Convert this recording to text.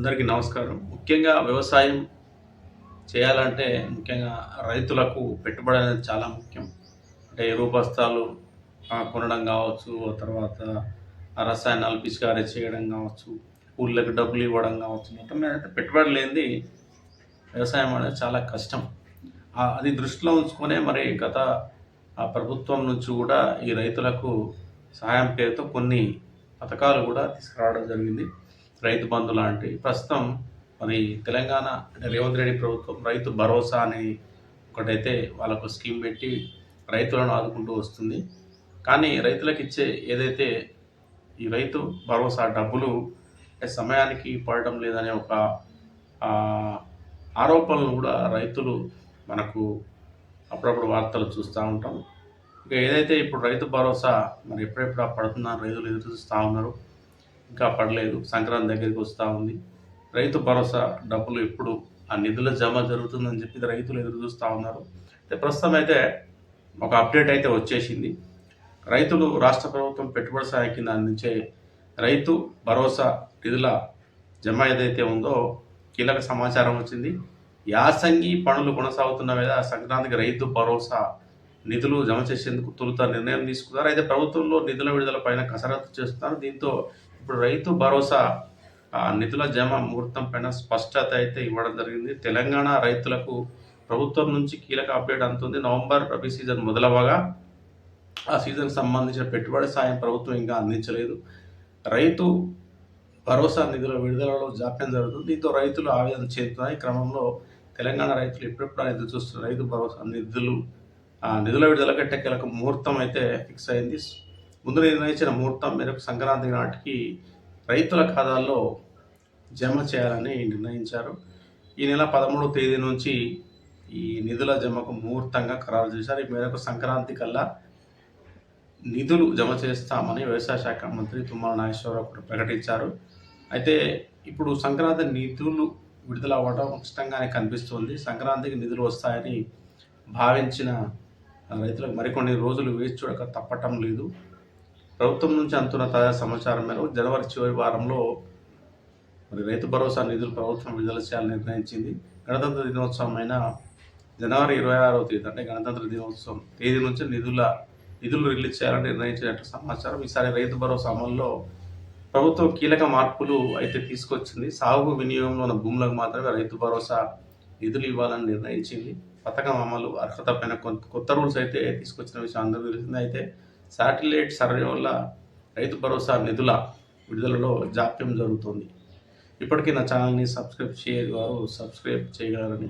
అందరికీ నమస్కారం. ముఖ్యంగా వ్యవసాయం చేయాలంటే ముఖ్యంగా రైతులకు పెట్టుబడి అనేది చాలా ముఖ్యం. అంటే ఎరువు బస్తాలు కొనడం కావచ్చు, తర్వాత ఆ రసాయనాలు పిచికారీ చేయడం కావచ్చు, కూలీలకు డబ్బులు ఇవ్వడం కావచ్చు. మొత్తం మీద అయితే పెట్టుబడి లేనిది వ్యవసాయం అనేది చాలా కష్టం. అది దృష్టిలో ఉంచుకునే మరి గత ప్రభుత్వం నుంచి కూడా ఈ రైతులకు సహాయం పేరుతో కొన్ని పథకాలు కూడా తీసుకురావడం జరిగింది. రైతు బంధు లాంటి ప్రస్తుతం మరి తెలంగాణ అంటే రేవంత్ రెడ్డి ప్రభుత్వం రైతు భరోసా అని ఒకటైతే వాళ్ళకు స్కీమ్ పెట్టి రైతులను ఆదుకుంటూ వస్తుంది. కానీ రైతులకు ఇచ్చే ఏదైతే ఈ రైతు భరోసా డబ్బులు అంటే సమయానికి పడటం లేదనే ఒక ఆరోపణలు కూడా రైతులు మనకు అప్పుడప్పుడు వార్తలు చూస్తూ ఉంటాం. ఇక ఏదైతే ఇప్పుడు రైతు భరోసా మరి ఎప్పుడెప్పుడు పడుతుందని రైతులు ఎదురు చూస్తూ ఉన్నారు. ఇంకా పడలేదు. సంక్రాంతి దగ్గరికి వస్తూ ఉంది. రైతు భరోసా డబ్బులు ఎప్పుడు ఆ నిధుల జమ జరుగుతుందని చెప్పి రైతులు ఎదురు చూస్తూ ఉన్నారు. అయితే ప్రస్తుతం అయితే ఒక అప్డేట్ అయితే వచ్చేసింది. రైతులు రాష్ట్ర ప్రభుత్వం పెట్టుబడి సాయం కింద అందించే రైతు భరోసా నిధుల జమ ఏదైతే ఉందో కీలక సమాచారం వచ్చింది. యాసంగి పనులు కొనసాగుతున్న మీద సంక్రాంతికి రైతు భరోసా నిధులు జమ చేసేందుకు తొలుత నిర్ణయం తీసుకున్నారు. అయితే ప్రభుత్వంలో నిధుల విడుదల పైన కసరత్తు చేస్తున్నారు. దీంతో ఇప్పుడు రైతు భరోసా నిధుల జమ ముహూర్తం పైన స్పష్టత అయితే ఇవ్వడం జరిగింది. తెలంగాణ రైతులకు ప్రభుత్వం నుంచి కీలక అప్డేట్ అందుతుంది. నవంబర్ రబీ సీజన్ మొదలవగా ఆ సీజన్కి సంబంధించిన పెట్టుబడి సాయం ప్రభుత్వం ఇంకా అందించలేదు. రైతు భరోసా నిధుల విడుదలలో జాప్యం జరుగుతుంది. దీంతో రైతులు ఆవేదన చెందుతున్నాయి. క్రమంలో తెలంగాణ రైతులు ఎప్పుడెప్పుడు ఎదురు చూస్తున్న రైతు భరోసా నిధుల విడుదల కంటే కీలక ముహూర్తం అయితే ఫిక్స్ అయింది. ముందు నిర్ణయించిన ముహూర్తం మేరకు సంక్రాంతి నాటికి రైతుల ఖాతాల్లో జమ చేయాలని నిర్ణయించారు. ఈ నెల 13వ తేదీ నుంచి ఈ నిధుల జమకు ముహూర్తంగా ఖరారు చేశారు. ఈ మేరకు సంక్రాంతి కల్లా నిధులు జమ చేస్తామని వ్యవసాయ శాఖ మంత్రి తుమ్మల నాగేశ్వరరావు ప్రకటించారు. అయితే ఇప్పుడు సంక్రాంతి నిధులు విడుదల అవ్వడం కష్టంగానే కనిపిస్తుంది. సంక్రాంతికి నిధులు వస్తాయని భావించిన రైతులకు మరికొన్ని రోజులు వేచి చూడక తప్పటం లేదు. ప్రభుత్వం నుంచి అందుతున్న తాజా సమాచారం మేరకు జనవరి చివరి వారంలో మరి రైతు భరోసా నిధులు ప్రభుత్వం విడుదల చేయాలని నిర్ణయించింది. గణతంత్ర దినోత్సవం అయిన జనవరి 26వ తేదీ అంటే గణతంత్ర దినోత్సవం తేదీ నుంచి నిధులు రిలీజ్ చేయాలని నిర్ణయించినట్టు సమాచారం. ఈసారి రైతు భరోసా అమల్లో ప్రభుత్వం కీలక మార్పులు అయితే తీసుకొచ్చింది. సాగు వినియోగంలో ఉన్న భూములకు మాత్రమే రైతు భరోసా నిధులు ఇవ్వాలని నిర్ణయించింది. పథకం అమలు అర్హత పైన కొత్త రూల్స్ అయితే తీసుకొచ్చిన విషయం అందరూ తెలిసింది. అయితే శాటిలైట్ సర్వే వల్ల రైతు భరోసా నిధుల విడుదలలో జాప్యం జరుగుతుంది. ఇప్పటికీ నా ఛానల్ని సబ్స్క్రైబ్ చేయగలరని